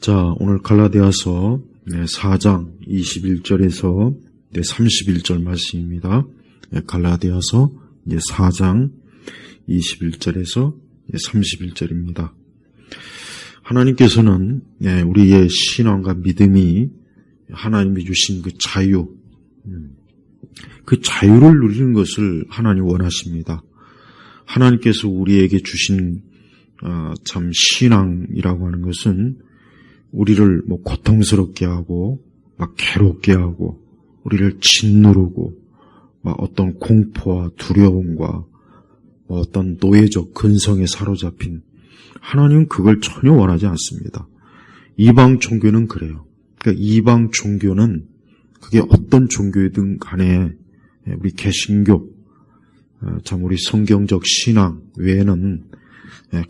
자, 오늘 갈라디아서 4장 21절에서 31절 말씀입니다. 갈라디아서 4장 21절에서 31절입니다. 하나님께서는 우리의 신앙과 믿음이 하나님이 주신 그 자유, 그 자유를 누리는 것을 하나님 원하십니다. 하나님께서 우리에게 주신 참 신앙이라고 하는 것은 우리를 고통스럽게 하고 막 괴롭게 하고 우리를 짓누르고 막 어떤 공포와 두려움과 어떤 노예적 근성에 사로잡힌, 하나님은 그걸 전혀 원하지 않습니다. 이방 종교는 그래요. 그러니까 이방 종교는 그게 어떤 종교이든 간에 우리 개신교, 참 우리 성경적 신앙 외에는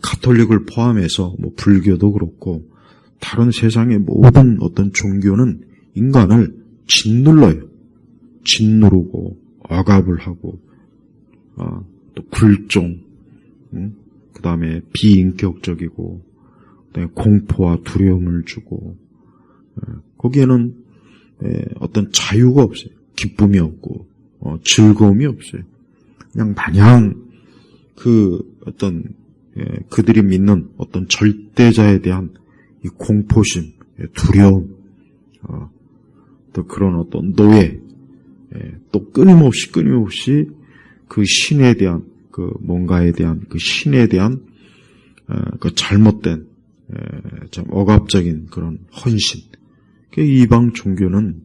가톨릭을 포함해서 불교도 그렇고 다른 세상의 모든 어떤 종교는 인간을 짓눌러요. 짓누르고 억압을 하고 또 불종, 그 다음에 비인격적이고 그다음에 공포와 두려움을 주고 거기에는 어떤 자유가 없어요. 기쁨이 없고 즐거움이 없어요. 그냥 마냥 그 어떤 그들이 믿는 어떤 절대자에 대한 이 공포심, 두려움, 또 그런 어떤 노예, 또 끊임없이 그 신에 대한 그 뭔가에 대한 그 신에 대한 그 잘못된 참 억압적인 그런 헌신. 그 이방 종교는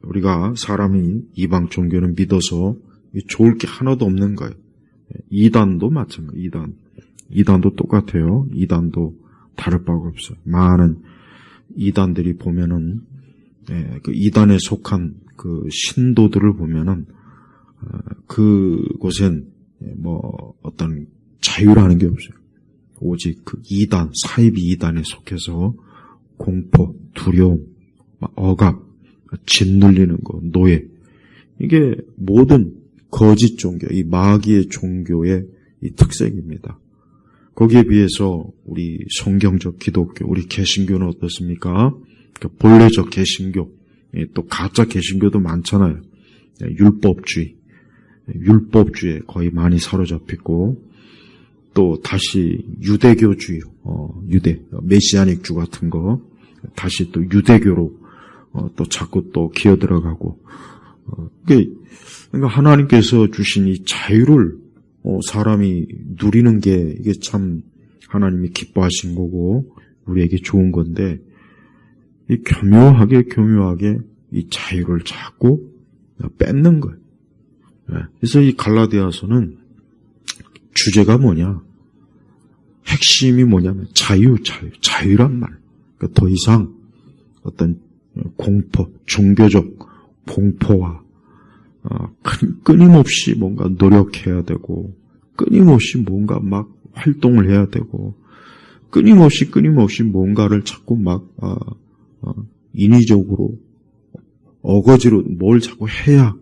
우리가 사람이 이방 종교는 믿어서 좋을 게 하나도 없는 거예요. 이단도 마찬가지. 이단도 똑같아요. 이단도 다를 바가 없어요. 많은 이단들이 보면은 그 이단에 속한 그 신도들을 보면은 그곳엔 어떤 자유라는 게 없어요. 오직 그 이단, 사이비 이단에 속해서 공포, 두려움, 억압, 짓눌리는 거, 노예, 이게 모든 거짓 종교, 이 마귀의 종교의 이 특색입니다. 거기에 비해서 우리 성경적 기독교, 우리 개신교는 어떻습니까? 본래적 개신교, 또 가짜 개신교도 많잖아요. 율법주의에 거의 많이 사로잡히고, 또 다시 유대교주의, 메시아닉주 같은 거, 다시 또 유대교로 또 자꾸 또 기어들어가고, 그러니까 하나님께서 주신 이 자유를 사람이 누리는 게 이게 참 하나님이 기뻐하신 거고 우리에게 좋은 건데, 이 교묘하게 이 자유를 자꾸 뺏는 거예요. 그래서 이 갈라디아서는 주제가 뭐냐? 핵심이 뭐냐면 자유란 말. 그러니까 더 이상 어떤 공포, 종교적 공포와 끊임없이 뭔가 노력해야 되고, 끊임없이 뭔가 막 활동을 해야 되고, 끊임없이 뭔가를 자꾸 막 인위적으로 어거지로 뭘 자꾸 해야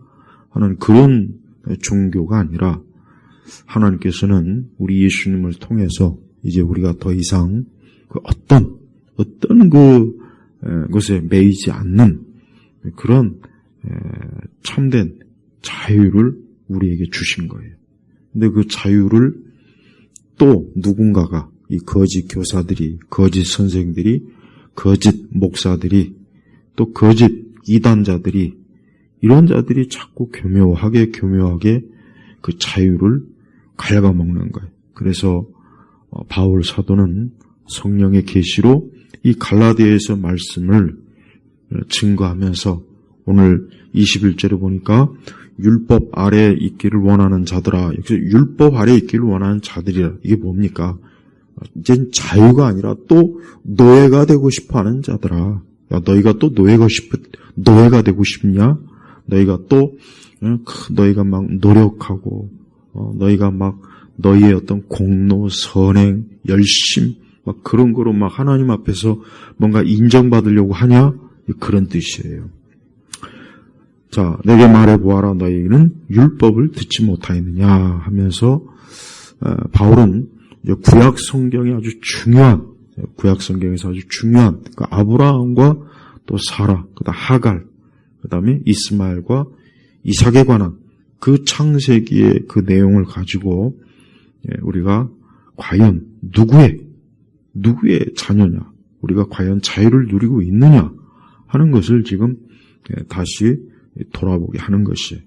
하는 그런 종교가 아니라, 하나님께서는 우리 예수님을 통해서 이제 우리가 더 이상 그 어떤 것에 매이지 않는 그런 참된 자유를 우리에게 주신 거예요. 근데 그 자유를 또 누군가가, 이 거짓 교사들이, 거짓 선생들이, 거짓 목사들이, 또 거짓 이단자들이, 이런 자들이 자꾸 교묘하게 그 자유를 갉아먹는 거예요. 그래서 바울 사도는 성령의 계시로 이 갈라디아에서 말씀을 증거하면서 오늘 21절에 보니까 율법 아래에 있기를 원하는 자들아, 여기서 율법 아래에 있기를 원하는 자들이라, 이게 뭡니까? 이젠 자유가 아니라 또 노예가 되고 싶어하는 자들아. 야, 너희가 또 노예가 되고 싶냐? 너희가 막 노력하고, 너희가 막 너희의 어떤 공로, 선행, 열심, 막 그런 거로 막 하나님 앞에서 뭔가 인정받으려고 하냐? 그런 뜻이에요. 자, 내게 말해보아라. 너희는 율법을 듣지 못하였느냐 하면서 바울은 구약 성경의 아주 중요한 구약 성경에서 아주 중요한 그 아브라함과 또 사라, 그다음 하갈, 그다음에 이스마엘과 이삭에 관한 그 창세기의 그 내용을 가지고 우리가 과연 누구의 자녀냐, 우리가 과연 자유를 누리고 있느냐 하는 것을 지금 다시 돌아보게 하는 것이에요.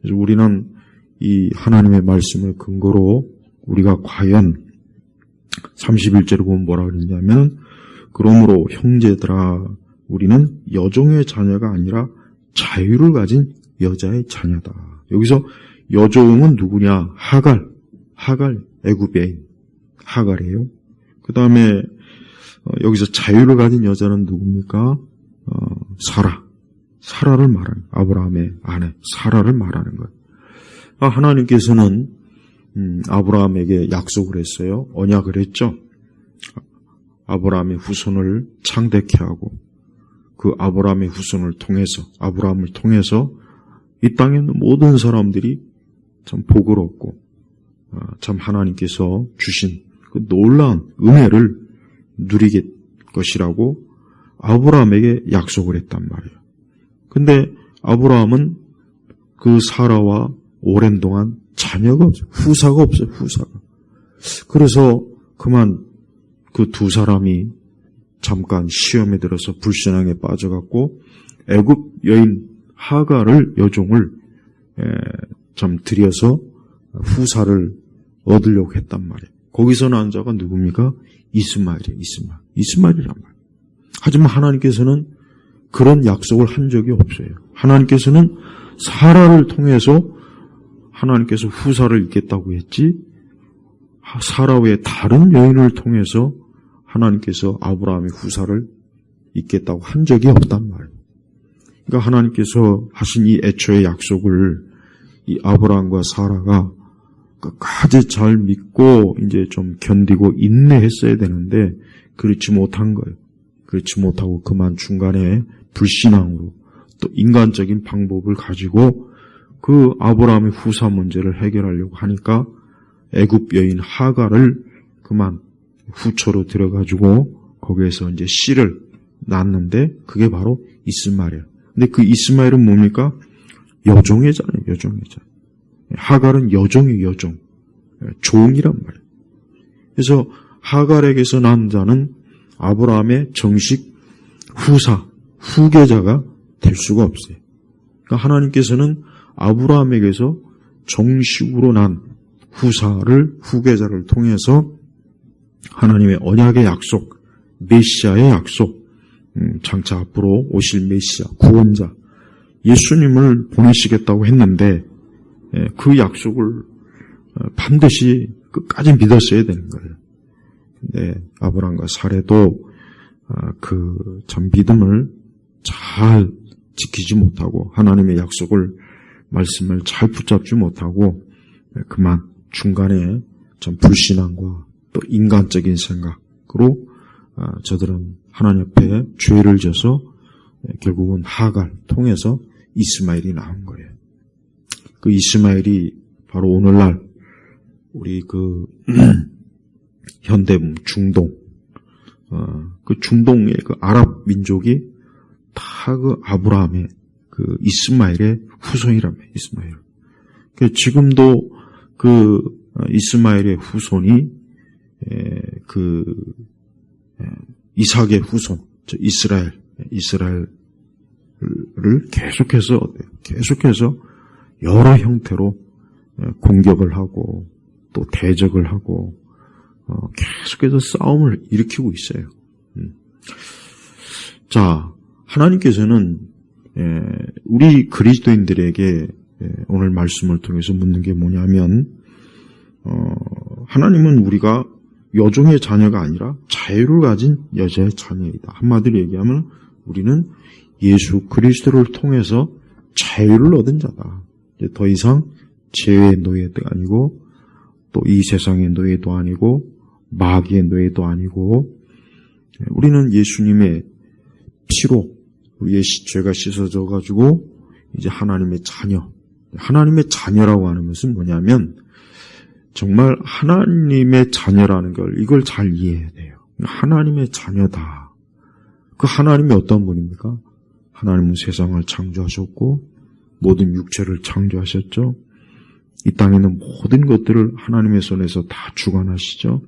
그래서 우리는 이 하나님의 말씀을 근거로 우리가 과연 31절에 보면 뭐라 그러냐면, 그러므로 형제들아 우리는 여종의 자녀가 아니라 자유를 가진 여자의 자녀다. 여기서 여종은 누구냐? 하갈, 애굽의 하갈이에요. 그 다음에 여기서 자유를 가진 여자는 누굽니까? 사라를 말하는, 아브라함의 아내 사라를 말하는 거예요. 하나님께서는 아브라함에게 약속을 했어요. 언약을 했죠. 아브라함의 후손을 창대케 하고 그 아브라함의 후손을 통해서, 아브라함을 통해서 이 땅에 있는 모든 사람들이 참 복을 얻고 참 하나님께서 주신 그 놀라운 은혜를 누리게 것이라고 아브라함에게 약속을 했단 말이에요. 근데 아브라함은 그 사라와 오랜 동안 자녀가 없어요. 후사가 없어요. 그래서 그만 그 두 사람이 잠깐 시험에 들어서 불신앙에 빠져갖고 애굽 여인 하갈을, 여종을 참 들여서 후사를 얻으려고 했단 말이에요. 거기서 난 자가 누굽니까? 이스마엘이란 말이에요. 하지만 하나님께서는 그런 약속을 한 적이 없어요. 하나님께서는 사라를 통해서 하나님께서 후사를 잇겠다고 했지, 사라 외에 다른 여인을 통해서 하나님께서 아브라함의 후사를 잇겠다고 한 적이 없단 말이에요. 그러니까 하나님께서 하신 이 애초의 약속을 이 아브라함과 사라가 끝까지 잘 믿고 이제 좀 견디고 인내했어야 되는데 그렇지 못한 거예요. 그렇지 못하고 그만 중간에 불신앙으로 또 인간적인 방법을 가지고 그 아브라함의 후사 문제를 해결하려고 하니까 애굽 여인 하갈을 그만 후처로 들여가지고 거기에서 이제 씨를 낳았는데 그게 바로 이스마엘이에요. 근데 그 이스마엘은 뭡니까? 여종의 자녀. 하갈은 여종의 여종. 종이란 말이에요. 그래서 하갈에게서 난 자는 아브라함의 정식 후계자가 될 수가 없어요. 그러니까 하나님께서는 아브라함에게서 정식으로 난 후계자를 통해서 하나님의 언약의 약속, 메시아의 약속, 장차 앞으로 오실 메시아, 구원자, 예수님을 보내시겠다고 했는데 그 약속을 반드시 끝까지 믿었어야 되는 거예요. 근데 아브라함과 사례도 그 참 믿음을 잘 지키지 못하고 하나님의 약속을, 말씀을 잘 붙잡지 못하고 그만 중간에 참 불신앙과 또 인간적인 생각으로 저들은 하나님 앞에 죄를 져서 결국은 하갈 통해서 이스마엘이 나온 거예요. 그 이스마엘이 바로 오늘날 우리 그 현대문 중동, 그 중동의 그 아랍 민족이 다 그 아브라함의 그 이스마엘의 후손이라며, 이스마엘. 지금도 그 이스마엘의 후손이 그 이삭의 후손, 이스라엘을 계속해서 여러 형태로 공격을 하고 또 대적을 하고 계속해서 싸움을 일으키고 있어요. 자, 하나님께서는 우리 그리스도인들에게 오늘 말씀을 통해서 묻는 게 뭐냐면, 하나님은 우리가 여종의 자녀가 아니라 자유를 가진 여자의 자녀이다. 한마디로 얘기하면 우리는 예수 그리스도를 통해서 자유를 얻은 자다. 이제 더 이상 죄의 노예도 아니고 또 이 세상의 노예도 아니고 마귀의 노예도 아니고, 우리는 예수님의 피로 우리의 죄가 씻어져 가지고 이제 하나님의 자녀. 하나님의 자녀라고 하는 것은 뭐냐면 정말 하나님의 자녀라는 걸, 이걸 잘 이해해야 돼요. 하나님의 자녀다. 그 하나님이 어떤 분입니까? 하나님은 세상을 창조하셨고 모든 육체를 창조하셨죠. 이 땅에 있는 모든 것들을 하나님의 손에서 다 주관하시죠.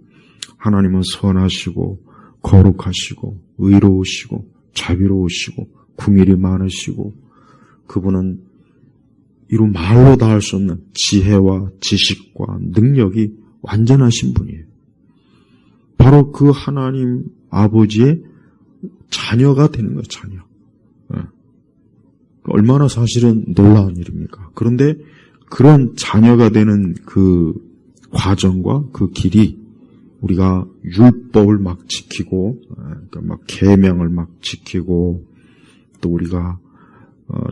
하나님은 선하시고 거룩하시고 의로우시고 자비로우시고 긍휼이 많으시고 그분은 이루 말로 다 할 수 없는 지혜와 지식과 능력이 완전하신 분이에요. 바로 그 하나님 아버지의 자녀가 되는 거예요. 자녀. 얼마나 사실은 놀라운 일입니까? 그런데 그런 자녀가 되는 그 과정과 그 길이 우리가 율법을 막 지키고, 그러니까 막 계명을 막 지키고, 또 우리가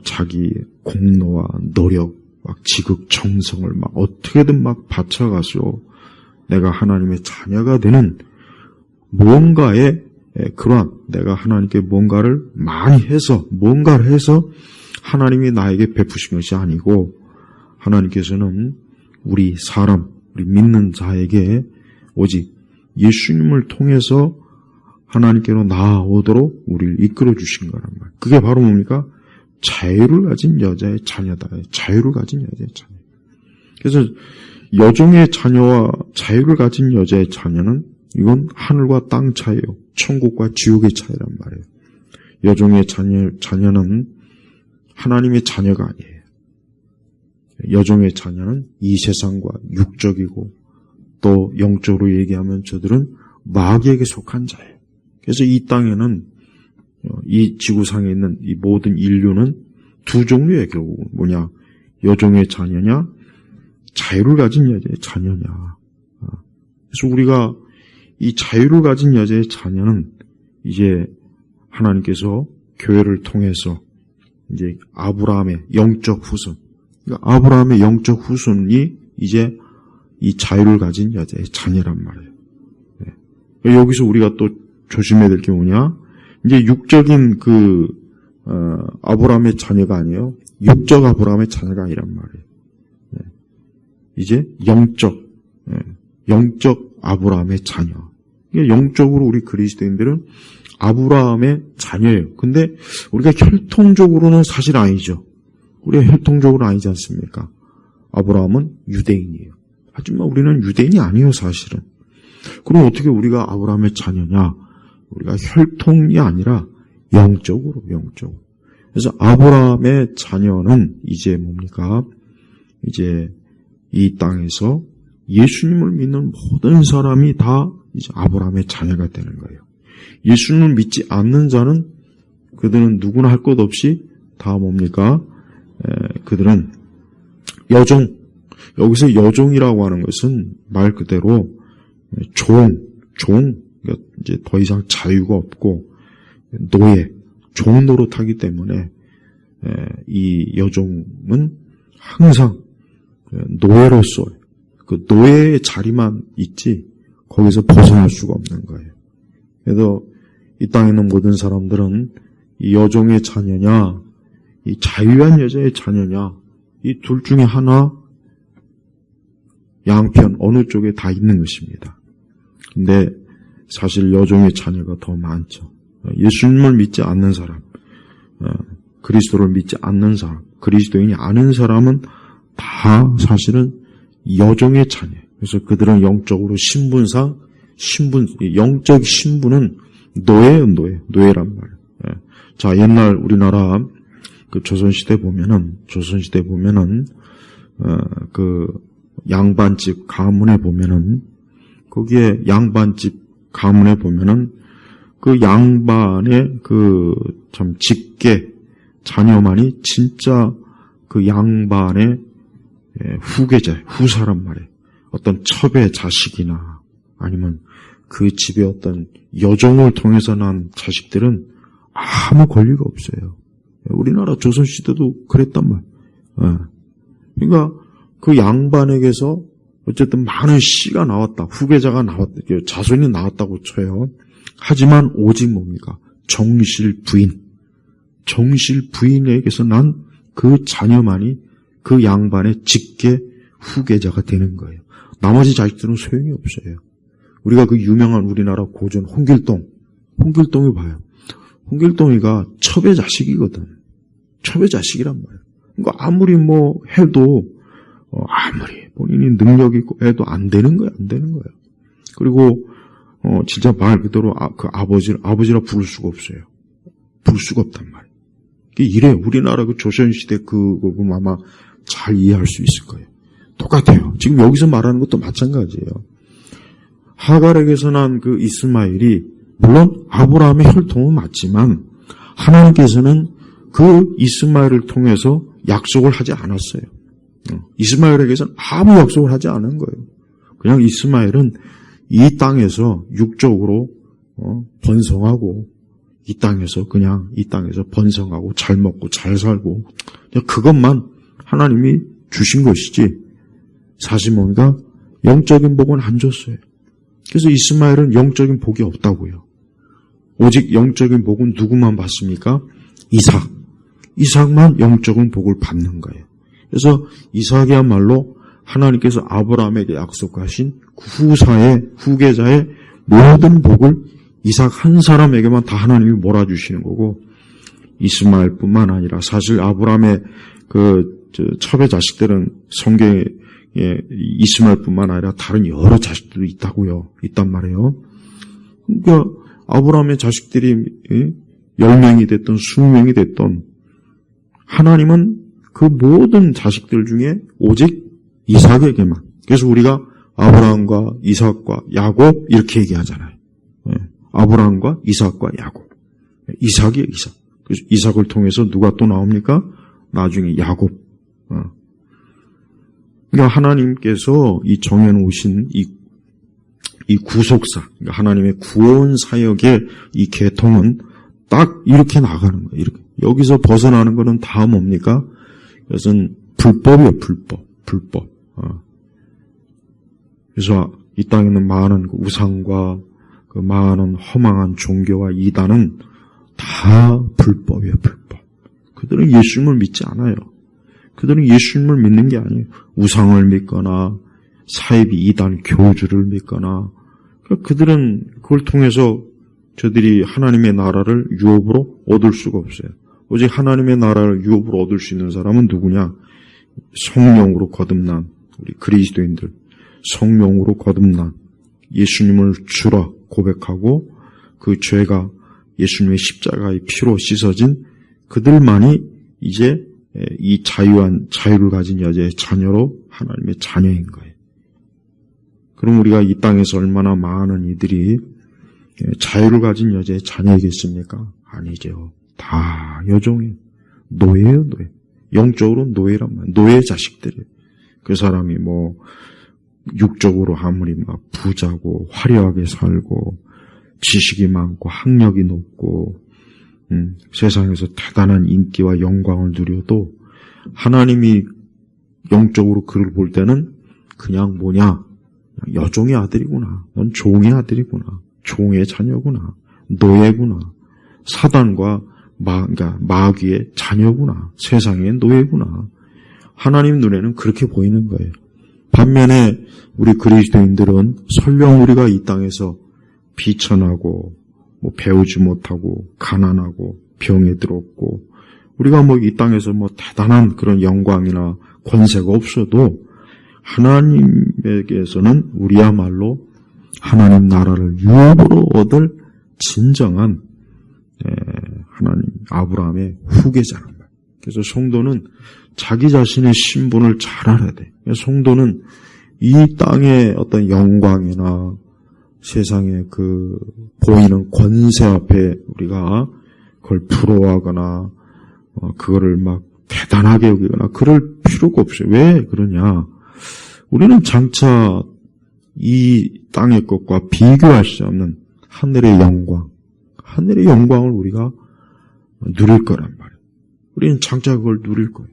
자기 공로와 노력, 막 지극정성을 막 어떻게든 막 바쳐가지고 내가 하나님의 자녀가 되는 무언가의 그러한 내가 하나님께 뭔가를 해서 하나님이 나에게 베푸신 것이 아니고 하나님께서는 우리 믿는 자에게 오직 예수님을 통해서 하나님께로 나아오도록 우리를 이끌어 주신 거란 말이에요. 그게 바로 뭡니까? 자유를 가진 여자의 자녀다. 자유를 가진 여자의 자녀. 그래서 여종의 자녀와 자유를 가진 여자의 자녀는 이건 하늘과 땅 차이예요. 천국과 지옥의 차이란 말이에요. 여종의 자녀는 하나님의 자녀가 아니에요. 여종의 자녀는 이 세상과 육적이고 또 영적으로 얘기하면 저들은 마귀에게 속한 자예요. 그래서 이 땅에는 이 지구상에 있는 이 모든 인류는 두 종류의 결국 뭐냐? 여종의 자녀냐? 자유를 가진 여자의 자녀냐? 그래서 우리가 이 자유를 가진 여자의 자녀는 이제 하나님께서 교회를 통해서 이제 아브라함의 영적 후손, 그러니까 아브라함의 영적 후손이 이제 이 자유를 가진 여자의 자녀란 말이에요. 네. 여기서 우리가 또 조심해야 될 게 뭐냐? 이제 육적인 아브라함의 자녀가 아니에요. 육적 아브라함의 자녀가 아니란 말이에요. 네. 이제 영적 아브라함의 자녀. 영적으로 우리 그리스도인들은 아브라함의 자녀예요. 근데 우리가 혈통적으로는 사실 아니죠. 우리가 혈통적으로 아니지 않습니까? 아브라함은 유대인이에요. 하지만 우리는 유대인이 아니에요, 사실은. 그럼 어떻게 우리가 아브라함의 자녀냐? 우리가 혈통이 아니라 영적으로. 그래서 아브라함의 자녀는 이제 뭡니까? 이제 이 땅에서 예수님을 믿는 모든 사람이 다 이제 아브라함의 자녀가 되는 거예요. 예수님을 믿지 않는 자는 그들은 누구나 할 것 없이 다 뭡니까? 그들은 여종. 여기서 여종이라고 하는 것은 말 그대로 종. 그러니까 이제 더 이상 자유가 없고 종 노릇하기 때문에 이 여종은 항상 노예로서 그 노예의 자리만 있지 거기서 벗어날 수가 없는 거예요. 그래서 이 땅에 있는 모든 사람들은 이 여종의 자녀냐, 이 자유한 여자의 자녀냐, 이 둘 중에 하나 양편 어느 쪽에 다 있는 것입니다. 근데 사실 여종의 자녀가 더 많죠. 예수님을 믿지 않는 사람, 그리스도를 믿지 않는 사람, 그리스도인이 아는 사람은 다 사실은 여종의 자녀예요. 그래서 그들은 영적으로 영적 신분은 노예란 말이에요. 자, 옛날 우리나라 그 조선시대 보면은 그 양반집 가문에 보면은 거기에 양반집 가문에 보면은 그 양반의 그 참 직계 자녀만이 진짜 그 양반의 후사란 말이에요. 어떤 첩의 자식이나 아니면 그 집의 어떤 여종을 통해서 난 자식들은 아무 권리가 없어요. 우리나라 조선시대도 그랬단 말이에요. 그러니까 그 양반에게서 어쨌든 많은 씨가 나왔다. 후계자가 나왔다. 자손이 나왔다고 쳐요. 하지만 오직 뭡니까? 정실 부인에게서 난 그 자녀만이 그 양반의 직계 후계자가 되는 거예요. 나머지 자식들은 소용이 없어요. 우리가 그 유명한 우리나라 고전 홍길동이 봐요. 홍길동이가 첩의 자식이거든. 첩의 자식이란 말이에요. 그러니까 아무리 뭐 해도 아무리 본인이 능력 있고 해도 안 되는 거예요. 그리고 진짜 말 그대로 그 아버지라 부를 수가 없어요. 부를 수가 없단 말이에요. 이래 우리나라 그 조선시대 그거 아마 잘 이해할 수 있을 거예요. 똑같아요. 지금 여기서 말하는 것도 마찬가지예요. 하갈에게서 난 그 이스마엘이 물론 아브라함의 혈통은 맞지만 하나님께서는 그 이스마엘을 통해서 약속을 하지 않았어요. 이스마엘에게서는 아무 약속을 하지 않은 거예요. 그냥 이스마엘은 이 땅에서 육적으로 번성하고 이 땅에서 번성하고 잘 먹고 잘 살고 그냥 그것만 하나님이 주신 것이지 사실 뭔가 영적인 복은 안 줬어요. 그래서 이스마엘은 영적인 복이 없다고요. 오직 영적인 복은 누구만 받습니까? 이삭만 영적인 복을 받는 거예요. 그래서 이삭이야말로 하나님께서 아브라함에게 약속하신 후계자의 모든 복을 이삭 한 사람에게만 다 하나님이 몰아주시는 거고 이스마엘뿐만 아니라 사실 아브라함의 첩의 자식들은 성경에 이스마엘뿐만 아니라 다른 여러 자식들도 있단 말이에요. 그러니까 아브라함의 자식들이 10명이 됐던 20명이 됐던 하나님은 그 모든 자식들 중에 오직 이삭에게만. 그래서 우리가 아브라함과 이삭과 야곱 이렇게 얘기하잖아요. 아브라함과 이삭과 야곱. 이삭이에요, 이삭. 그래서 이삭을 통해서 누가 또 나옵니까? 나중에 야곱. 그러니까 하나님께서 이 정해놓으신 이 구속사, 그러니까 하나님의 구원 사역의 이 계통은 딱 이렇게 나가는 거예요. 이렇게. 여기서 벗어나는 거는 다 뭡니까? 이것은 불법이에요, 불법. 그래서 이 땅에는 많은 우상과 그 많은 허망한 종교와 이단은 다 불법이에요, 불법. 그들은 예수님을 믿지 않아요. 그들은 예수님을 믿는 게 아니에요. 우상을 믿거나 사이비 이단 교주를 믿거나 그들은 그걸 통해서 저들이 하나님의 나라를 유업으로 얻을 수가 없어요. 오직 하나님의 나라를 유업으로 얻을 수 있는 사람은 누구냐? 성령으로 거듭난 우리 그리스도인들, 성령으로 거듭난 예수님을 주라 고백하고 그 죄가 예수님의 십자가의 피로 씻어진 그들만이 이제 이 자유를 가진 여자의 자녀로 하나님의 자녀인 거예요. 그럼 우리가 이 땅에서 얼마나 많은 이들이 자유를 가진 여자의 자녀이겠습니까? 아니죠. 다 여종이에요. 노예예요, 노예. 영적으로 노예란 말이에요. 노예 자식들이에요. 그 사람이 육적으로 아무리 막 부자고 화려하게 살고 지식이 많고 학력이 높고 세상에서 대단한 인기와 영광을 누려도 하나님이 영적으로 그를 볼 때는 그냥 여종의 아들이구나. 넌 종의 아들이구나. 종의 자녀구나. 노예구나. 사단과 마귀의 자녀구나. 세상의 노예구나. 하나님 눈에는 그렇게 보이는 거예요. 반면에 우리 그리스도인들은 설령 우리가 이 땅에서 비천하고 배우지 못하고 가난하고 병에 들었고 우리가 이 땅에서 대단한 그런 영광이나 권세가 없어도 하나님에게서는 우리야말로 하나님 나라를 유업으로 얻을 진정한 하나님 아브라함의 후계자란 말이에요. 그래서 성도는 자기 자신의 신분을 잘 알아야 돼. 성도는 이 땅의 어떤 영광이나 세상에 보이는 권세 앞에 우리가 그걸 부러워하거나 그거를 대단하게 여기거나 그럴 필요가 없어요. 왜 그러냐? 우리는 장차 이 땅의 것과 비교할 수 없는 하늘의 영광을 우리가 누릴 거란 말이에요. 우리는 장차 그걸 누릴 거예요.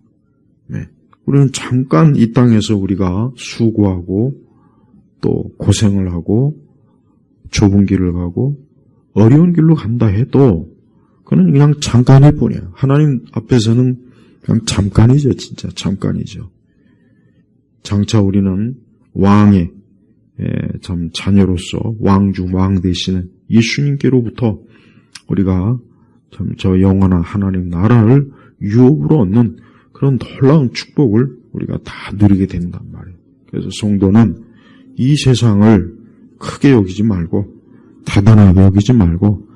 네. 우리는 잠깐 이 땅에서 우리가 수고하고 또 고생을 하고 좁은 길을 가고 어려운 길로 간다 해도 그는 그냥 잠깐일 뿐이야. 하나님 앞에서는 그냥 잠깐이죠. 진짜 잠깐이죠. 장차 우리는 왕의 참 자녀로서 왕 중 왕 되시는 예수님께로부터 우리가 참 저 영원한 하나님 나라를 유업으로 얻는 그런 놀라운 축복을 우리가 다 누리게 된단 말이에요. 그래서 성도는 이 세상을 크게 여기지 말고 대단하게 여기지 말고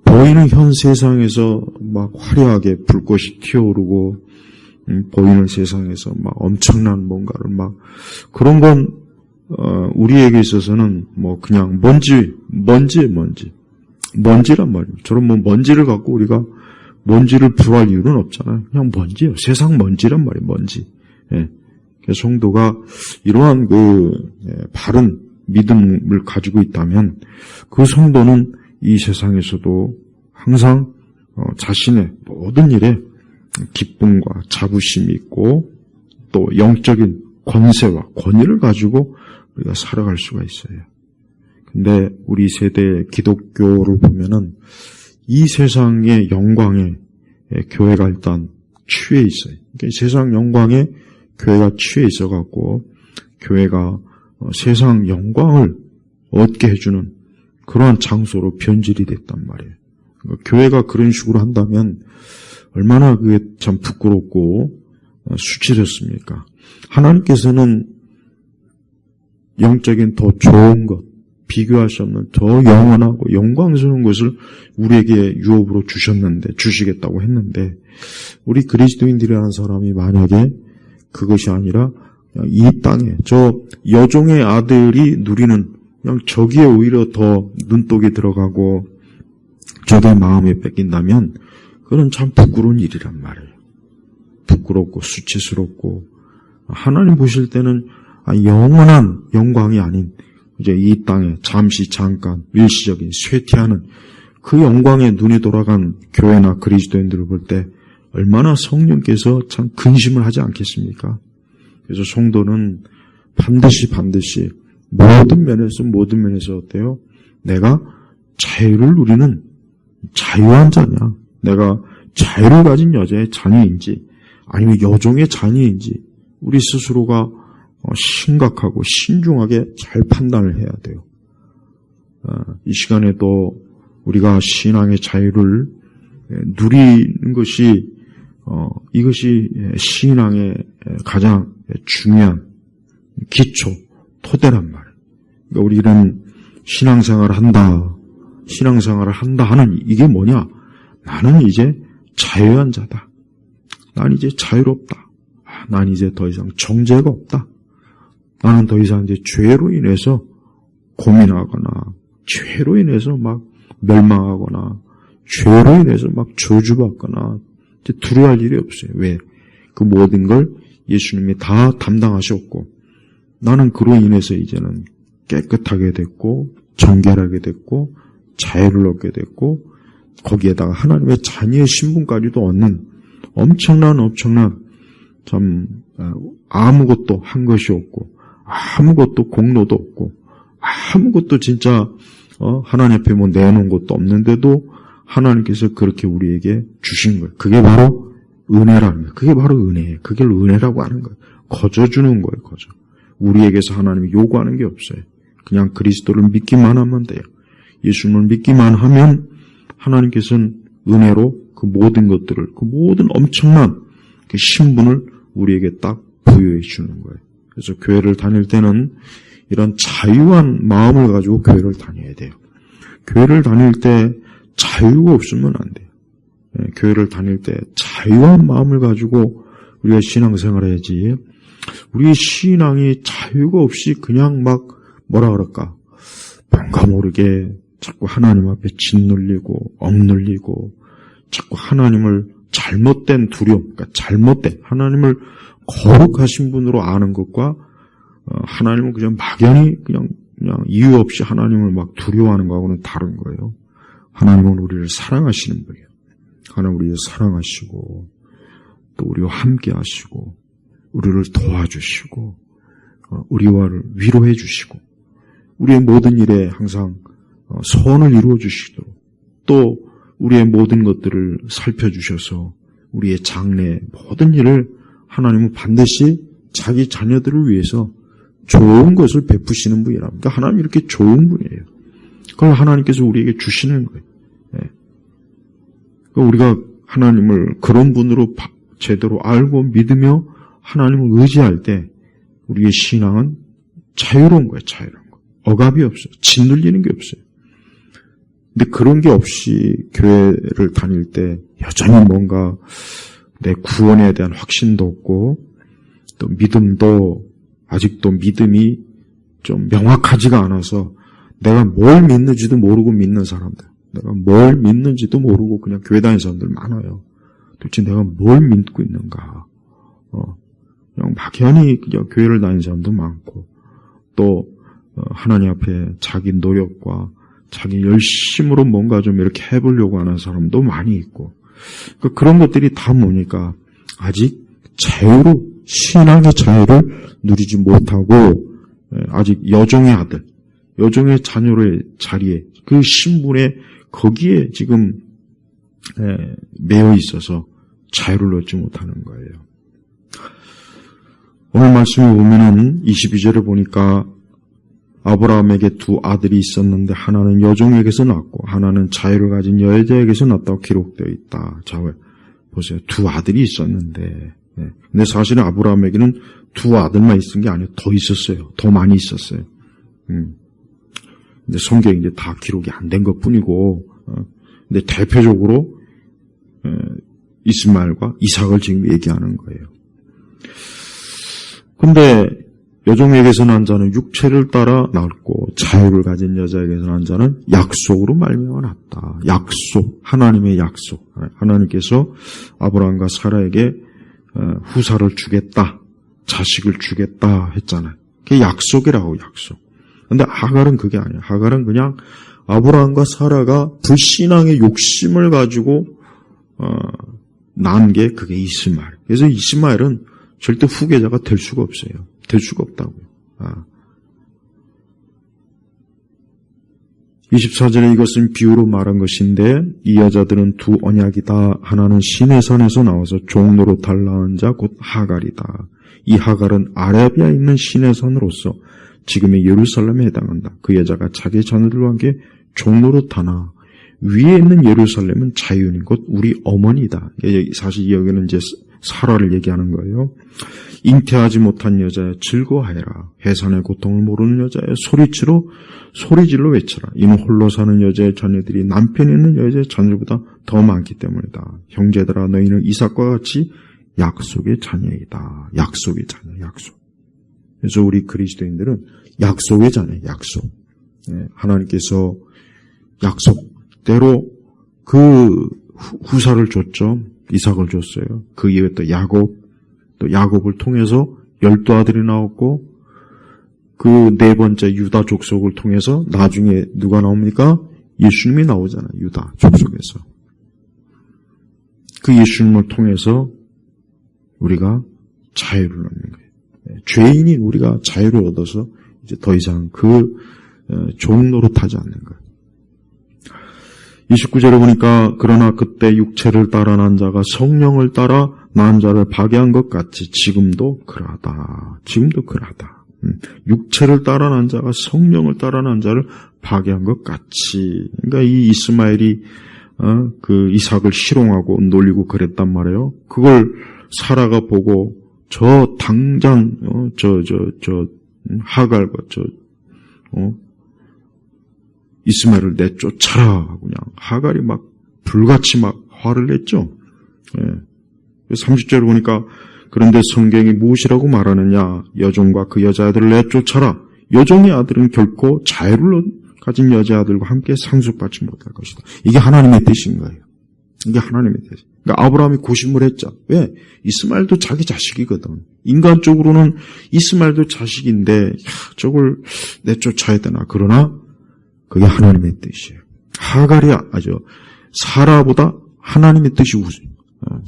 보이는 현 세상에서 막 화려하게 불꽃이 튀어오르고 보이는 세상에서 막 엄청난 뭔가를 막 그런 건 우리에게 있어서는 뭐 그냥 먼지란 말이에요. 저런 뭐 먼지를 갖고 우리가 먼지를 부러워할 이유는 없잖아요. 그냥 먼지예요. 세상 먼지란 말이에요. 먼지. 예. 그래서 성도가 이러한 바른 믿음을 가지고 있다면 그 성도는 이 세상에서도 항상 자신의 모든 일에 기쁨과 자부심이 있고 또 영적인 권세와 권위를 가지고 우리가 살아갈 수가 있어요. 근데 우리 세대의 기독교를 보면은 이 세상의 영광에 교회가 일단 취해 있어요. 그러니까 세상 영광에 교회가 취해 있어갖고 교회가 세상 영광을 얻게 해주는 그러한 장소로 변질이 됐단 말이에요. 그러니까 교회가 그런 식으로 한다면 얼마나 그게 참 부끄럽고 수치스럽습니까? 하나님께서는 영적인 더 좋은 것, 비교할 수 없는 더 영원하고 영광스러운 것을 우리에게 유업으로 주시겠다고 했는데 우리 그리스도인들이라는 사람이 만약에 그것이 아니라 이 땅에 저 여종의 아들이 누리는 그냥 저기에 오히려 더 눈독이 들어가고 저게 마음에 뺏긴다면 그건 참 부끄러운 일이란 말이에요. 부끄럽고 수치스럽고 하나님 보실 때는 영원한 영광이 아닌 이제 이 땅에 잠깐 일시적인 쇠퇴하는 그 영광에 눈이 돌아간 교회나 그리스도인들을 볼 때 얼마나 성령께서 참 근심을 하지 않겠습니까? 그래서 성도는 반드시 모든 면에서 어때요? 내가 자유를 누리는 자유한 자냐? 내가 자유를 가진 여자의 자녀인지 아니면 여종의 자녀인지 우리 스스로가 심각하고 신중하게 잘 판단을 해야 돼요. 이 시간에도 우리가 신앙의 자유를 누리는 것이 이것이 신앙의 가장 중요한 기초, 토대란 말이에요. 그러니까 우리는 신앙생활을 한다 하는 이게 뭐냐? 나는 이제 자유한 자다. 난 이제 자유롭다. 난 이제 더 이상 정죄가 없다. 나는 더 이상 이제 죄로 인해서 고민하거나, 죄로 인해서 막 멸망하거나, 죄로 인해서 막 저주받거나, 이제 두려워할 일이 없어요. 왜? 그 모든 걸 예수님이 다 담당하셨고, 나는 그로 인해서 이제는 깨끗하게 됐고, 정결하게 됐고, 자유를 얻게 됐고, 거기에다가 하나님의 자녀의 신분까지도 얻는 엄청난 참 아무것도 한 것이 없고 아무것도 공로도 없고 아무것도 진짜 하나님 앞에 뭐 내놓은 것도 없는데도 하나님께서 그렇게 우리에게 주신 거예요. 그게 바로 은혜라는 거예요. 그게 바로 은혜예요. 그게 은혜라고 하는 거예요. 거저 주는 거예요. 거저. 우리에게서 하나님이 요구하는 게 없어요. 그냥 그리스도를 믿기만 하면 돼요. 예수님을 믿기만 하면 하나님께서는 은혜로 그 모든 것들을, 그 모든 엄청난 그 신분을 우리에게 딱 부여해 주는 거예요. 그래서 교회를 다닐 때는 이런 자유한 마음을 가지고 교회를 다녀야 돼요. 교회를 다닐 때 자유가 없으면 안 돼요. 교회를 다닐 때 자유한 마음을 가지고 우리가 신앙생활을 해야지. 우리의 신앙이 자유가 없이 그냥 막 뭐라 그럴까, 뭔가 모르게 자꾸 하나님 앞에 짓눌리고 억눌리고 자꾸 하나님을 잘못된 두려움, 그러니까 잘못된 하나님을 거룩하신 분으로 아는 것과 하나님을 그냥 막연히 그냥 이유 없이 하나님을 막 두려워하는 거하고는 다른 거예요. 하나님은 우리를 사랑하시는 분이에요. 하나님 우리를 사랑하시고 또 우리와 함께 하시고 우리를 도와주시고 우리와 위로해 주시고 우리의 모든 일에 항상 소원을 이루어 주시도록 또 우리의 모든 것들을 살펴주셔서 우리의 장래 모든 일을 하나님은 반드시 자기 자녀들을 위해서 좋은 것을 베푸시는 분이랍니다. 그러니까 하나님 이렇게 좋은 분이에요. 그걸 하나님께서 우리에게 주시는 거예요. 예. 그러니까 우리가 하나님을 그런 분으로 제대로 알고 믿으며 하나님을 의지할 때 우리의 신앙은 자유로운 거예요. 자유로운 거. 억압이 없어요. 짓눌리는 게 없어요. 근데 그런 게 없이 교회를 다닐 때 여전히 뭔가 내 구원에 대한 확신도 없고 또 믿음도 아직도 믿음이 좀 명확하지가 않아서 내가 뭘 믿는지도 모르고 믿는 사람들, 내가 뭘 믿는지도 모르고 그냥 교회 다니는 사람들 많아요. 도대체 내가 뭘 믿고 있는가? 그냥 막연히 그냥 교회를 다니는 사람도 많고 또 하나님 앞에 자기 노력과 자기 열심으로 뭔가 좀 이렇게 해보려고 하는 사람도 많이 있고 그런 것들이 다 뭐니까 아직 신앙의 자유를 누리지 못하고 아직 여종의 아들, 여종의 자녀의 자리에 그 신분에 거기에 지금 매여 있어서 자유를 얻지 못하는 거예요. 오늘 말씀을 보면은 22절을 보니까 아브라함에게 두 아들이 있었는데 하나는 여종에게서 낳고 하나는 자유를 가진 여자에게서 낳았다고 기록되어 있다. 자, 보세요. 두 아들이 있었는데 근데 사실은 아브라함에게는 두 아들만 있은 게 아니에요. 더 있었어요. 더 많이 있었어요. 근데 성경에 이제 다 기록이 안 된 것 뿐이고 근데 대표적으로 이스마엘과 이삭을 지금 얘기하는 거예요. 근데 여종에게서 난 자는 육체를 따라 낳았고 자유를 가진 여자에게서 난 자는 약속으로 말미암아 낳았다. 약속, 하나님의 약속. 하나님께서 아브라함과 사라에게 후사를 주겠다, 자식을 주겠다 했잖아요. 그게 약속이라고, 약속. 근데 하갈은 그게 아니에요. 하갈은 그냥 아브라함과 사라가 불신앙의 욕심을 가지고 낳은 게 그게 이스마엘. 그래서 이스마엘은 절대 후계자가 될 수가 없어요. 될 수가 없다고요. 24절에 이것은 비유로 말한 것인데 이 여자들은 두 언약이다. 하나는 시내산에서 나와서 종로릇을 낳은 자 곧 하갈이다. 이 하갈은 아라비아에 있는 시내산으로서 지금의 예루살렘에 해당한다. 그 여자가 자기 자녀들과 함께 종로릇하나 위에 있는 예루살렘은 자유인 곧 우리 어머니다. 사실 여기는 이제 사라를 얘기하는 거예요. 잉태하지 못한 여자여 즐거워해라. 해산의 고통을 모르는 여자여 소리질로 외쳐라. 이는 홀로 사는 여자의 자녀들이 남편이 있는 여자의 자녀보다 더 많기 때문이다. 형제들아 너희는 이삭과 같이 약속의 자녀이다. 약속의 자녀, 약속. 그래서 우리 그리스도인들은 약속의 자녀, 약속. 하나님께서 약속대로 그 후사를 줬죠. 이삭을 줬어요. 그 이후에 또 야곱을 통해서 12아들이 나왔고 그 네 번째 유다 족속을 통해서 나중에 누가 나옵니까? 예수님이 나오잖아요. 유다 족속에서. 그 예수님을 통해서 우리가 자유를 얻는 거예요. 죄인인 우리가 자유를 얻어서 이제 더 이상 그 종 노릇하지 않는 거예요. 29절에 보니까 그러나 그때 육체를 따라 난 자가 성령을 따라 난 자를 파괴한 것 같이 지금도 그러하다. 지금도 그러하다. 육체를 따라 난 자가 성령을 따라 난 자를 파괴한 것 같이. 그러니까 이 이스마엘이 그 이삭을 희롱하고 놀리고 그랬단 말이에요. 그걸 사라가 보고 저 당장 하갈과 이스마엘을 내쫓아라. 그냥 하갈이 막 불같이 막 화를 냈죠. 30절을 보니까 그런데 성경이 무엇이라고 말하느냐? 여종과 그 여자아들을 내쫓아라. 여종의 아들은 결코 자유를 가진 여자아들과 함께 상속받지 못할 것이다. 이게 하나님의 뜻인 거예요. 이게 하나님의 뜻. 그러니까 아브라함이 고심을 했죠. 왜? 이스마엘도 자기 자식이거든. 인간적으로는 이스마엘도 자식인데 저걸 내쫓아야 되나? 그러나 그게 하나님의 뜻이에요. 하갈이 사라보다 하나님의 뜻이 우선.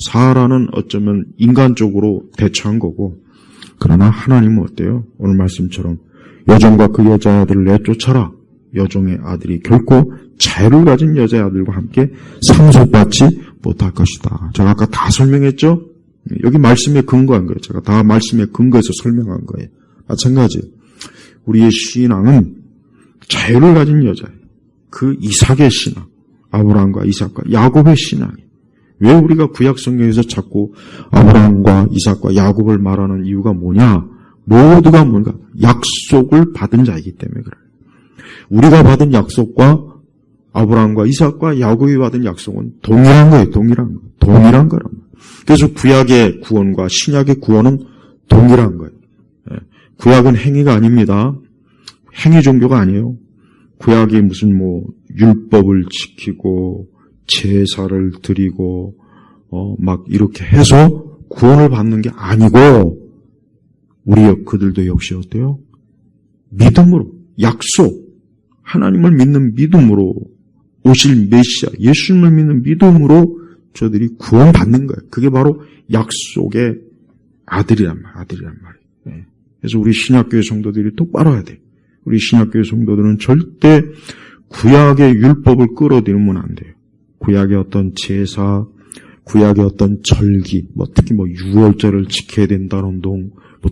사라는 어쩌면 인간적으로 대처한 거고, 그러나 하나님은 어때요? 오늘 말씀처럼 여종과 그 여자아들을 내쫓아라. 여종의 아들이 결코 자유를 가진 여자의 아들과 함께 상속받지 못할 것이다. 제가 아까 다 설명했죠? 여기 말씀에 근거한 거예요. 제가 다 말씀에 근거해서 설명한 거예요. 마찬가지예요. 우리의 신앙은 자유를 가진 여자예요. 그 이삭의 신앙, 아브라함과 이삭과 야곱의 신앙이에요. 왜 우리가 구약 성경에서 자꾸 아브라함과 이삭과 야곱을 말하는 이유가 뭐냐? 모두가 뭔가 약속을 받은 자이기 때문에 그래요. 우리가 받은 약속과 아브라함과 이삭과 야곱이 받은 약속은 동일한 거예요. 동일한 거란 말이에요. 그래서 구약의 구원과 신약의 구원은 동일한 거예요. 구약은 행위가 아닙니다. 행위 종교가 아니에요. 구약이 무슨 율법을 지키고 제사를 드리고 막 이렇게 해서 구원을 받는 게 아니고 그들도 역시 어때요? 믿음으로, 약속, 하나님을 믿는 믿음으로 오실 메시아, 예수님을 믿는 믿음으로 저들이 구원받는 거예요. 그게 바로 약속의 아들이란 말이에요. 그래서 우리 신약교회 성도들이 똑바로 해야 돼요. 우리 신약교회 성도들은 절대 구약의 율법을 끌어들이면 안 돼요. 구약의 어떤 제사, 구약의 어떤 절기, 특히 유월절을 지켜야 된다는 동,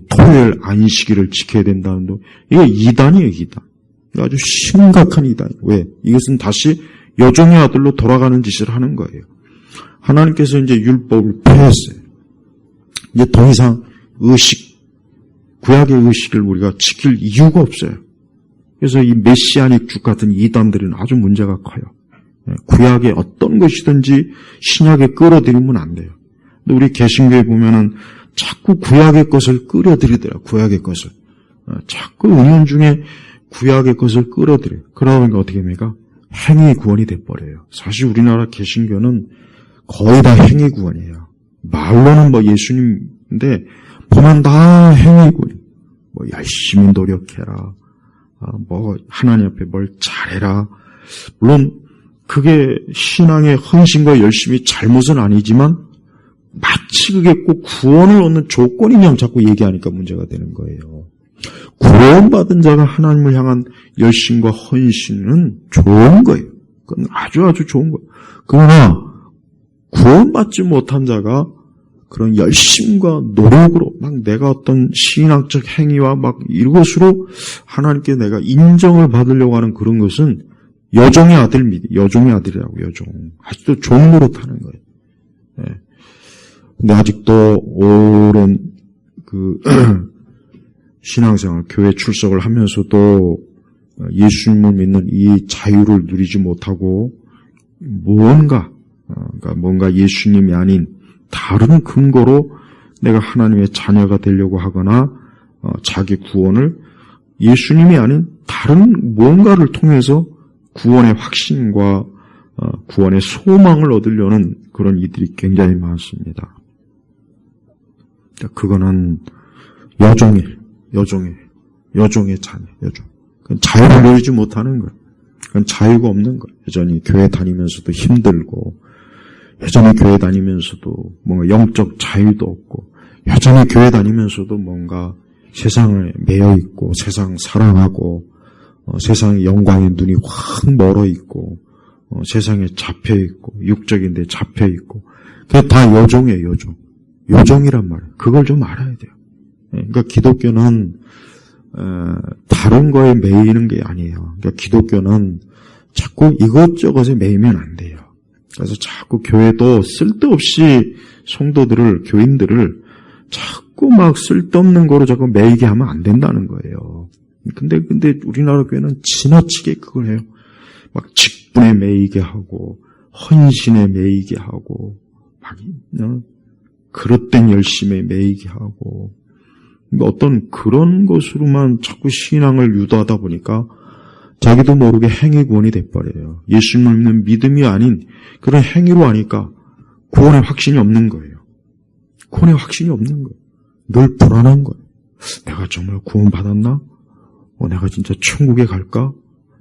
토요일 안식일을 지켜야 된다는 동, 이거 이단이에요, 이단. 이거 아주 심각한 이단이에요. 왜? 이것은 다시 여종의 아들로 돌아가는 짓을 하는 거예요. 하나님께서 이제 율법을 폐했어요. 이제 더 이상 구약의 의식을 우리가 지킬 이유가 없어요. 그래서 이 메시아닉 주 같은 이단들은 아주 문제가 커요. 구약의 어떤 것이든지 신약에 끌어들이면 안 돼요. 근데 우리 개신교에 보면은 자꾸 구약의 것을 끌어들이더라. 구약의 것을. 자꾸 은연중에 구약의 것을 끌어들여요. 그러다 보니까 어떻게 됩니까? 행위 구원이 돼버려요. 사실 우리나라 개신교는 거의 다 행위 구원이에요. 말로는 예수님인데 보면 다 행위 구원. 열심히 노력해라. 하나님 앞에 뭘 잘해라. 물론 그게 신앙의 헌신과 열심히 잘못은 아니지만 마치 그게 꼭 구원을 얻는 조건이냐 자꾸 얘기하니까 문제가 되는 거예요. 구원받은 자가 하나님을 향한 열심과 헌신은 좋은 거예요. 그건 아주 좋은 거예요. 그러나 구원받지 못한 자가 그런 열심과 노력으로 내가 어떤 신앙적 행위와 이것으로 하나님께 내가 인정을 받으려고 하는 그런 것은 여종의 아들이라고, 여종. 아직도 종 노릇하는 거예요. 근데 아직도 오랜 신앙생활, 교회 출석을 하면서도 예수님을 믿는 이 자유를 누리지 못하고 뭔가 예수님이 아닌 다른 근거로 내가 하나님의 자녀가 되려고 하거나 자기 구원을 예수님이 아닌 다른 무언가를 통해서 구원의 확신과 구원의 소망을 얻으려는 그런 이들이 굉장히 많습니다. 그거는 여종의 자녀, 여종. 그건 자유를 누리지 못하는 거예요. 그건 자유가 없는 거예요. 여전히 교회 다니면서도 힘들고, 여전히 교회 다니면서도 뭔가 영적 자유도 없고, 여전히 교회 다니면서도 뭔가 세상을 매여 있고, 세상 사랑하고, 세상의 영광의 눈이 확 멀어 있고, 세상에 잡혀 있고, 육적인데 잡혀 있고, 그게 다 여종이에요, 여종. 여종이란 말이에요. 그걸 좀 알아야 돼요. 그러니까 기독교는 다른 거에 매이는 게 아니에요. 그러니까 기독교는 자꾸 이것저것에 매이면 안 돼요. 그래서 자꾸 교회도 쓸데없이 성도들을, 교인들을 자꾸 쓸데없는 거로 자꾸 매이게 하면 안 된다는 거예요. 근데 우리나라 교회는 지나치게 그걸 해요. 직분에 매이게 하고, 헌신에 매이게 하고, 그릇된 열심에 매이게 하고, 어떤 그런 것으로만 자꾸 신앙을 유도하다 보니까 자기도 모르게 행위 구원이 돼버려요. 예수님을 믿는 믿음이 아닌 그런 행위로 하니까 구원의 확신이 없는 거예요. 구원의 확신이 없는 거예요. 늘 불안한 거예요. 내가 정말 구원 받았나? 내가 진짜 천국에 갈까?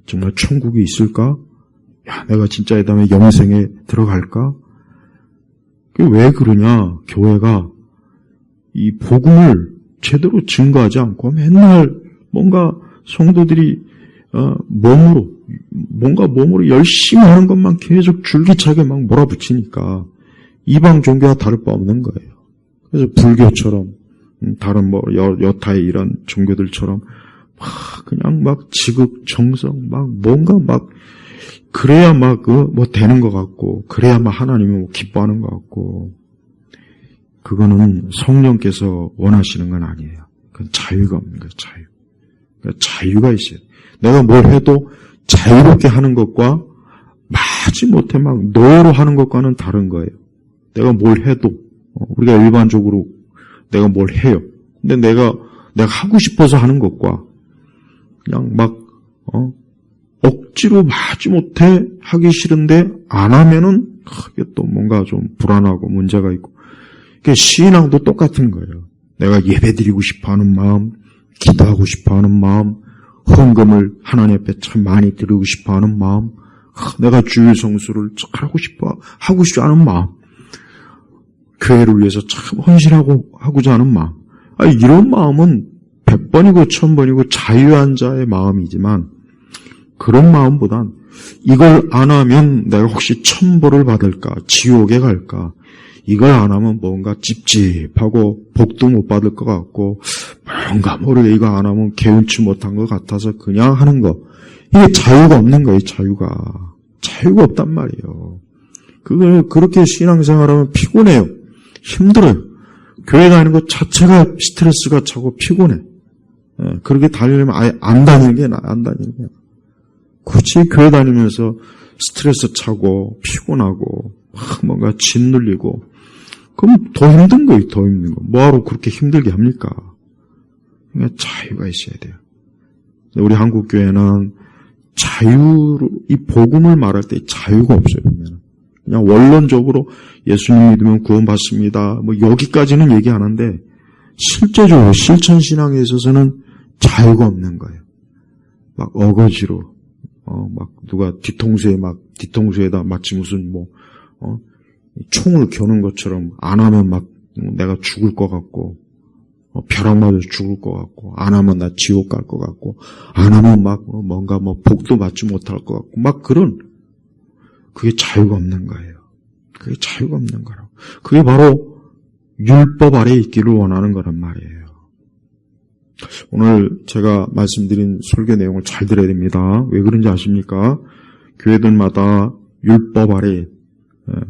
정말 천국이 있을까? 내가 진짜 이 다음에 영생에 들어갈까? 왜 그러냐? 교회가 이 복음을 제대로 증거하지 않고 맨날 뭔가 성도들이 몸으로 열심히 하는 것만 계속 줄기차게 몰아붙이니까 이방 종교와 다를 바 없는 거예요. 그래서 불교처럼 다른 여타의 이런 종교들처럼 그냥 막 지극정성, 막 뭔가 막 그래야 막 뭐 되는 것 같고, 그래야 막 하나님이 뭐 기뻐하는 것 같고, 그거는 성령께서 원하시는 건 아니에요. 그건 자유가 없는 거예요, 자유. 그러니까 자유가 있어요. 내가 뭘 해도 자유롭게 하는 것과 마지못해 막 노예로 하는 것과는 다른 거예요. 내가 뭘 해도, 우리가 일반적으로 내가 뭘 해요. 근데 내가 하고 싶어서 하는 것과 그냥 막 억지로 마지못해 하기 싫은데 안 하면은 그게 또 뭔가 좀 불안하고 문제가 있고. 그러니까 신앙도 똑같은 거예요. 내가 예배드리고 싶어하는 마음, 기도하고 싶어하는 마음, 헌금을 하나님 앞에 참 많이 드리고 싶어하는 마음, 내가 주일 성수를 하고 싶지 않은 마음, 교회를 위해서 참 헌신하고자 하는 마음. 이런 마음은 100번이고 1000번이고 자유한 자의 마음이지만 그런 마음보단 이걸 안 하면 내가 혹시 천벌을 받을까, 지옥에 갈까, 이걸 안 하면 뭔가 찝찝하고 복도 못 받을 것 같고 뭔가 모르게 이거 안 하면 개운치 못한 것 같아서 그냥 하는 거. 이게 자유가 없는 거예요. 자유가 없단 말이에요. 그렇게 신앙생활하면 피곤해요. 힘들어요. 교회 다니는 것 자체가 스트레스가 차고 피곤해. 그렇게 다니려면 아예 안 다니는 게 나아. 안 다니는 게 나아. 굳이 교회 다니면서 스트레스 차고 피곤하고 뭔가 짓눌리고 그럼 더 힘든 거예요. 더 힘든 거. 뭐하러 그렇게 힘들게 합니까? 그러니까 자유가 있어야 돼요. 우리 한국 교회는 이 복음을 말할 때 자유가 없어요. 그냥 원론적으로 예수님 믿으면 구원받습니다. 뭐 여기까지는 얘기 안 하는데 실제적으로 실천 신앙에 있어서는 자유가 없는 거예요. 막 어거지로 막 누가 뒤통수에다 마치 무슨 총을 겨눈 것처럼 안 하면 막 내가 죽을 것 같고 벼락 맞아 죽을 것 같고 안 하면 나 지옥 갈 것 같고 안 하면 막 뭔가 복도 받지 못할 것 같고 막 그런 그게 자유가 없는 거예요. 그게 자유가 없는 거라고. 그게 바로 율법 아래에 있기를 원하는 거란 말이에요. 오늘 제가 말씀드린 설교 내용을 잘 들어야 됩니다. 왜 그런지 아십니까? 교회들마다 율법 아래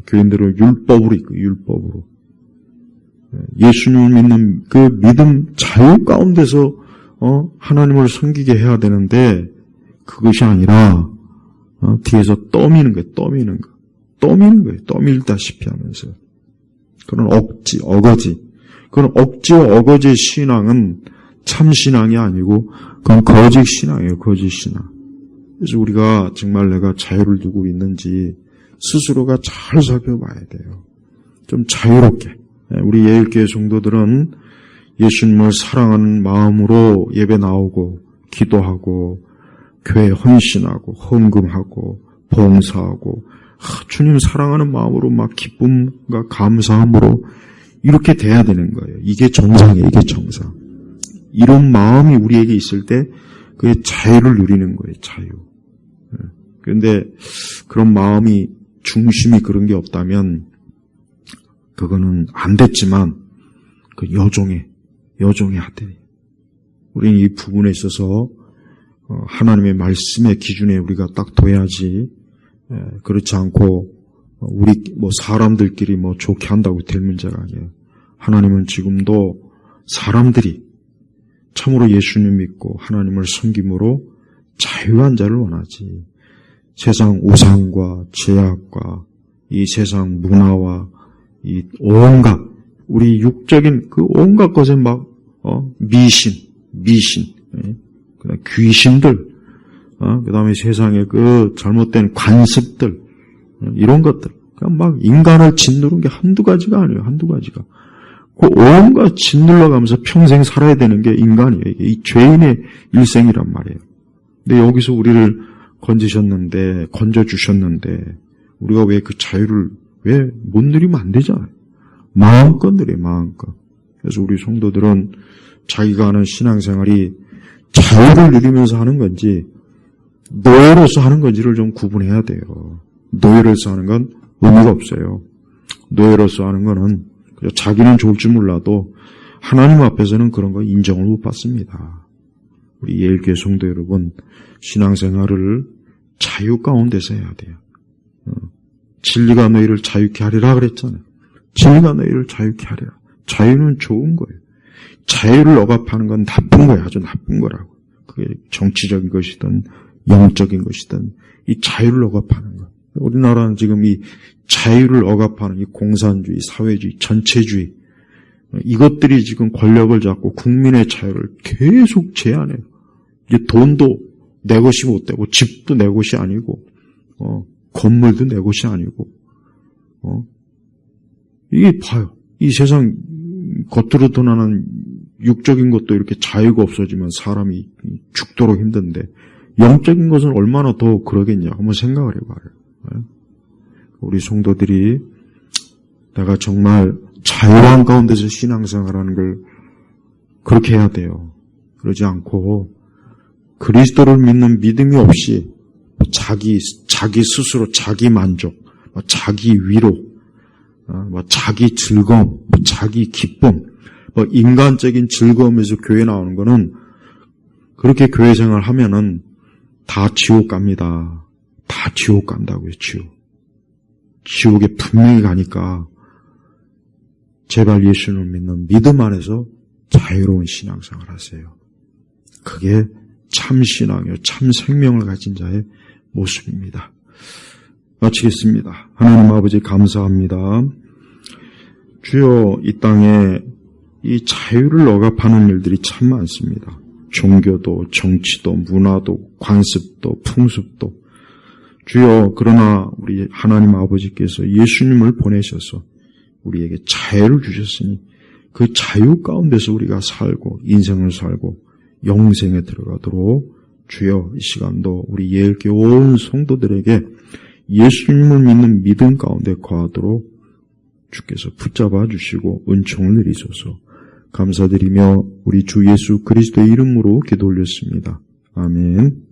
교인들을 율법으로 있고 율법으로 예수님을 믿는 그 믿음 자유 가운데서 하나님을 섬기게 해야 되는데 그것이 아니라 뒤에서 떠미는 거예요. 떠미는 거예요. 떠밀다시피 하면서 그런 어거지 그런 억지와 어거지의 신앙은 참 신앙이 아니고 그건 거짓 신앙이에요. 거짓 신앙. 그래서 우리가 정말 내가 자유를 두고 있는지 스스로가 잘 살펴봐야 돼요. 좀 자유롭게. 우리 예일교회 성도들은 예수님을 사랑하는 마음으로 예배 나오고 기도하고 교회 헌신하고 헌금하고 봉사하고 주님 사랑하는 마음으로 막 기쁨과 감사함으로 이렇게 돼야 되는 거예요. 이게 정상이에요. 이게 정상. 이런 마음이 우리에게 있을 때 그게 자유를 누리는 거예요. 자유. 그런데 그런 마음이 중심이 그런 게 없다면 그거는 안 됐지만 그 여종의 아들이에요. 우리는 이 부분에 있어서 하나님의 말씀의 기준에 우리가 딱 둬야지 그렇지 않고 우리 사람들끼리 좋게 한다고 될 문제가 아니에요. 하나님은 지금도 사람들이 참으로 예수님 믿고 하나님을 섬김으로 자유한 자를 원하지 세상 우상과 제약과 이 세상 문화와 이 온갖 우리 육적인 그 온갖 것에 미신 그다음 귀신들 그다음에 세상의 그 잘못된 관습들 이런 것들 그냥 인간을 짓누른 게 한두 가지가 아니에요. 한두 가지가 그 온갖 짓눌러가면서 평생 살아야 되는 게 인간이에요. 이게 이 죄인의 일생이란 말이에요. 근데 여기서 우리를 건져주셨는데 우리가 왜 그 자유를 왜 못 누리면 안 되잖아요. 마음껏 누려요. 마음껏. 그래서 우리 성도들은 자기가 하는 신앙생활이 자유를 누리면서 하는 건지 노예로서 하는 건지를 좀 구분해야 돼요. 노예로서 하는 건 의미가 없어요. 노예로서 하는 거는 자기는 좋을 줄 몰라도 하나님 앞에서는 그런 거 인정을 못 받습니다. 우리 예일교회 성도 여러분, 신앙생활을 자유 가운데서 해야 돼요. 진리가 너희를 자유케 하리라 그랬잖아요. 진리가 너희를 자유케 하리라. 자유는 좋은 거예요. 자유를 억압하는 건 나쁜 거예요. 아주 나쁜 거라고. 그게 정치적인 것이든 영적인 것이든 이 자유를 억압하는 거. 우리나라는 지금 이 자유를 억압하는 이 공산주의, 사회주의, 전체주의, 이것들이 지금 권력을 잡고 국민의 자유를 계속 제한해요. 이제 돈도 내 것이 못 되고, 집도 내 것이 아니고, 건물도 내 것이 아니고, 이게 봐요. 이 세상 겉으로 드러나는 육적인 것도 이렇게 자유가 없어지면 사람이 죽도록 힘든데, 영적인 것은 얼마나 더 그러겠냐. 한번 생각을 해봐요. 우리 성도들이 내가 정말 자유한 가운데서 신앙생활하는 걸 그렇게 해야 돼요. 그러지 않고 그리스도를 믿는 믿음이 없이 자기 스스로 자기 만족, 자기 위로, 자기 즐거움, 자기 기쁨, 인간적인 즐거움에서 교회 나오는 거는 그렇게 교회 생활 하면은 다 지옥 갑니다. 다 지옥 간다고요, 지옥. 지옥에 분명히 가니까 제발 예수를 믿는 믿음 안에서 자유로운 신앙생활 하세요. 그게 참 신앙이요, 참 생명을 가진 자의 모습입니다. 마치겠습니다. 하나님 아버지 감사합니다. 주여, 이 땅에 이 자유를 억압하는 일들이 참 많습니다. 종교도, 정치도, 문화도, 관습도, 풍습도. 주여, 그러나 우리 하나님 아버지께서 예수님을 보내셔서 우리에게 자유를 주셨으니 그 자유 가운데서 우리가 살고 인생을 살고 영생에 들어가도록 주여, 이 시간도 우리 예일교회 온 성도들에게 예수님을 믿는 믿음 가운데 거하도록 주께서 붙잡아 주시고 은총을 내리소서. 감사드리며 우리 주 예수 그리스도의 이름으로 기도 올렸습니다. 아멘.